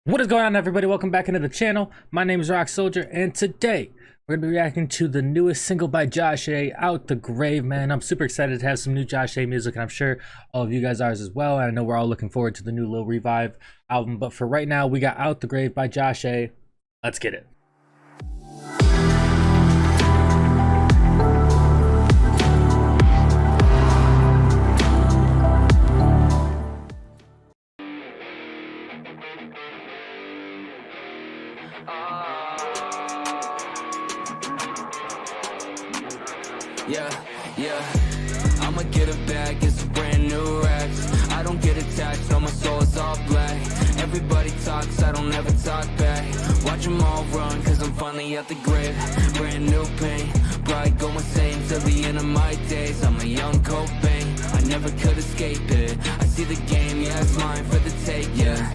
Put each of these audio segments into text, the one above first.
What is going on, everybody? Welcome back into the channel. My name is Rock Soldier, and today we're gonna be reacting to the newest single by Josh A, Out the Grave. Man, I'm super excited to have some new Josh A music, and I'm sure all of you guys are as well. And I know we're all looking forward to the new Lil Revive album, but for right now we got Out the Grave by Josh A. Let's get it. Yeah, I'ma get it back, it's a brand new Rex. I don't get attached, no, my soul is all black. Everybody talks, I don't ever talk back. Watch them all run, cause I'm finally at the grave. Brand new pain, probably go insane till the end of my days. I'm a young Cobain, I never could escape it. I see the game, yeah, it's mine for the take, yeah.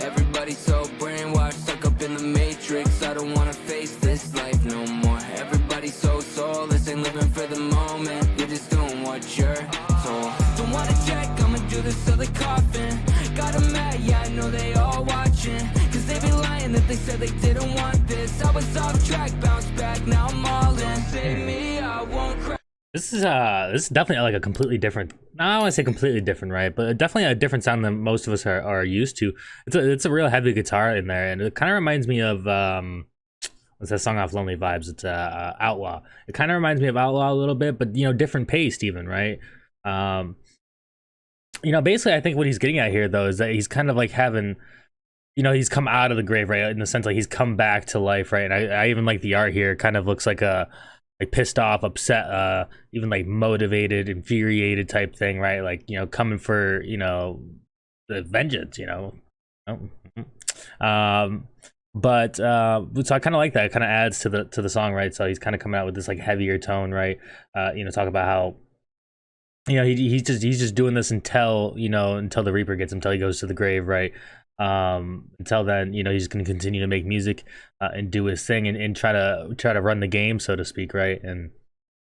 Everybody's so brainwashed, stuck up in the matrix. I don't wanna face this life no more. Everybody's so soulless, ain't living for the moment. You're just doing what you're told. Don't wanna check, I'ma do this till the coffin. Got 'em mad, yeah, I know they all watching. Cause they be lying that they said they didn't want this. I was off track, bounced back, now I'm all in. Save me, I won't cry. This is definitely like a completely different, I don't want to say completely different, right? But definitely a different sound than most of us are used to. It's a real heavy guitar in there, and it kind of reminds me of what's that song off Lonely Vibes? It's Outlaw. It kind of reminds me of Outlaw a little bit, but different paced even, right? Basically I think what he's getting at here though is that he's kind of like having, he's come out of the grave, right? In the sense like he's come back to life, right? And I even like the art here. It kind of looks like a pissed off, upset, even like motivated, infuriated type thing, right? Like, coming for, the vengeance, but so I kind of like that. It kind of adds to the song, right? So he's kind of coming out with this like heavier tone, right? Talk about how he's just doing this until until the Reaper gets him, until he goes to the grave, right? Until then, he's going to continue to make music and do his thing and try to run the game, so to speak, right? And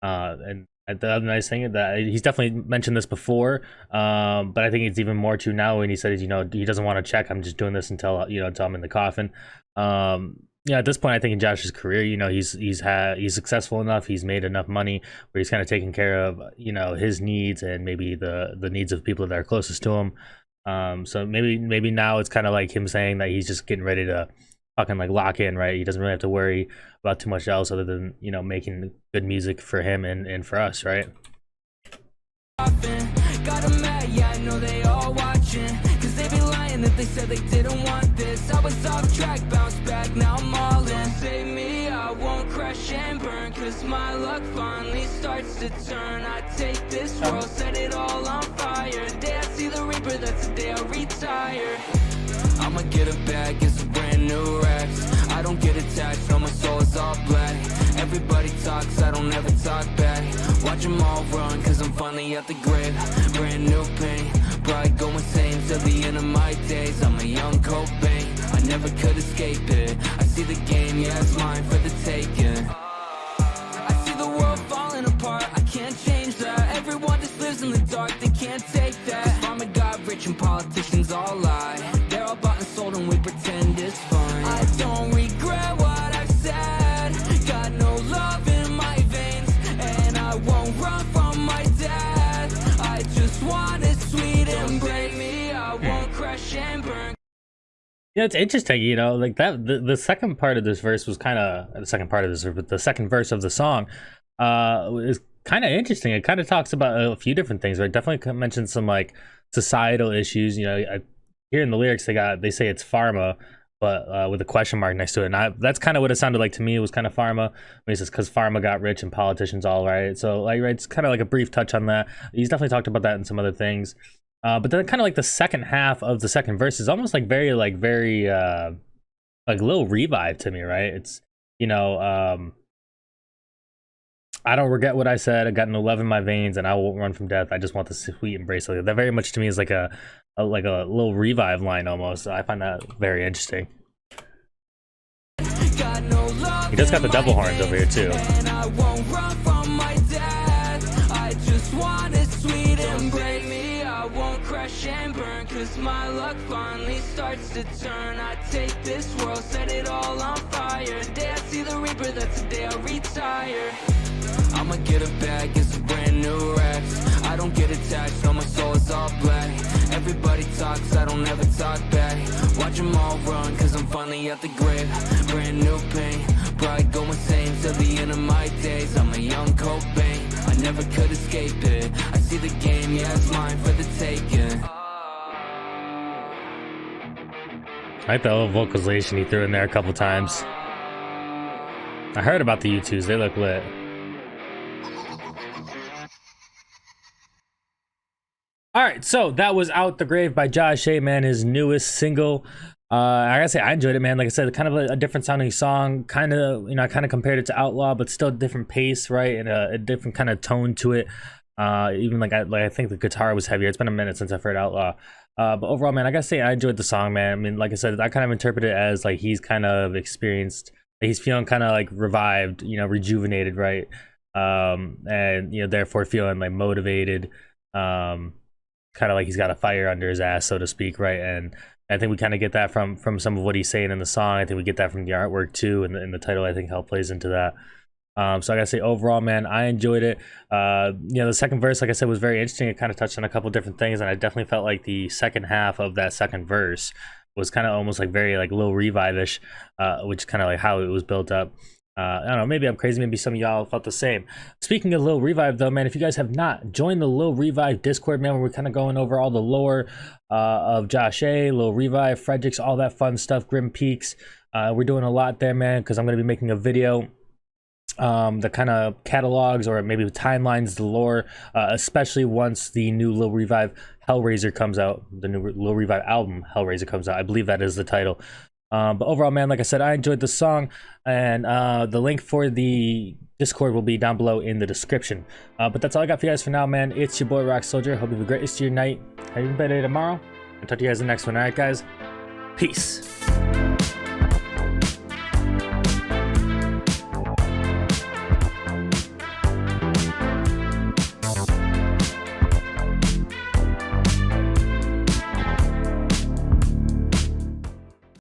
the other nice thing is that he's definitely mentioned this before, but I think it's even more true now when he says, he doesn't want to check. I'm just doing this until until I'm in the coffin. At this point, I think in Josh's career, he's successful enough. He's made enough money where he's kind of taking care of his needs and maybe the needs of people that are closest to him. So maybe now it's kind of like him saying that he's just getting ready to fucking like lock in, right? He doesn't really have to worry about too much else other than making good music for him and for us, right? Got 'em mad, yeah, I know they all watching. Cause they be lying that they said they didn't want this. I was off track, bounced back, now I'm all in. Save me, I won't crash and burn. Cause my luck finally starts to turn. I take this world, set it all on fire. The day I see the Reaper, that's the day I retire. I'ma get it back, it's a brand new Rex. I don't get attached, no, my soul is all black. Everybody talks, I don't ever talk back. Watch them all run, cause I'm finally at the grave. Brand new pain, probably go insane till the end of my days. I'm a young Cobain, I never could escape it. I see the game, yeah, it's mine for the taking. I see the world falling apart, I can't change that. Everyone just lives in the dark, they can't take that. Cause Mama got rich and politicians all lie. They're all bought and sold and we pretend it's fine. I don't regret what I've said. Got no love in my veins, and I won't run from my death. I just want it sweet and break me. I won't crash and burn. It's interesting, like that. The second part of this verse was kind of the second part of this, but the second verse of the song is kind of interesting. It kind of talks about a few different things, right? Definitely mentions some like societal issues. Here in the lyrics they say it's pharma, but with a question mark next to it. And that's kind of what it sounded like to me. It was kind of pharma. He says because pharma got rich and politicians all right. So like, right, it's kind of like a brief touch on that. He's definitely talked about that in some other things. But then kind of like the second half of the second verse is almost like very Lil Revive to me, right? It's I don't regret what I said. I got no love in my veins, and I won't run from death. I just want the sweet embrace. That very much to me is like a Lil Revive line almost. So I find that very interesting. He just got the double horns over here too. I just want it sweet and break me. I won't crash and burn, cause my luck finally starts to turn. I take this world, set it all on fire. The day I see the Reaper, that's the day I retire. I'ma get a bag, get some brand new racks. I don't get attached, no, my soul is all black. Everybody talks, I don't ever talk back. Watch them all run, cause I'm finally at the grave. Brand new pain, probably go insane till the end of my days. I'm a young Cobain, I never could escape it. I see the game, yeah, it's mine for the taking. I like the little vocalization he threw in there a couple times. I heard about the U2s, they look lit. Alright, so that was Out the Grave by Josh A, man, his newest single. I gotta say, I enjoyed it, man. Like I said, kind of a different sounding song. Kind of, you know, I kind of compared it to Outlaw, but still different pace, right? And a different kind of tone to it. Even I think the guitar was heavier. It's been a minute since I've heard Outlaw. But overall, man, I gotta say, I enjoyed the song, man. I mean, like I said, I kind of interpret it as like he's kind of experienced, he's feeling kind of like revived, you know, rejuvenated, right? And, you know, therefore feeling like motivated. Kind of like he's got a fire under his ass, so to speak, right? And I think we kind of get that from some of what he's saying in the song. I think we get that from the artwork too, and the title I think how it plays into that. So I gotta say, overall, man, I enjoyed it. You know, the second verse, like I said, was very interesting. It kind of touched on a couple different things, and I definitely felt like the second half of that second verse was kind of almost like very like Lil Revive-ish, which is kind of like how it was built up. I don't know, maybe I'm crazy, maybe some of y'all felt the same. Speaking of Lil Revive though, man, if you guys have not joined the Lil Revive Discord, man, where we're kind of going over all the lore of Josh A, Lil Revive, Fredrix, all that fun stuff, Grim Peaks. We're doing a lot there, man, because I'm going to be making a video that kind of catalogs or maybe timelines the lore, especially once the new Lil Revive Hellraiser comes out, the new Lil Revive album Hellraiser comes out. I believe that is the title. But overall, man, like I said, I enjoyed the song, and the link for the Discord will be down below in the description. But that's all I got for you guys for now, man. It's your boy Rock Soldier. Hope you have a great rest of your night. Have a better day tomorrow. I'll talk to you guys in the next one. All right, guys. Peace.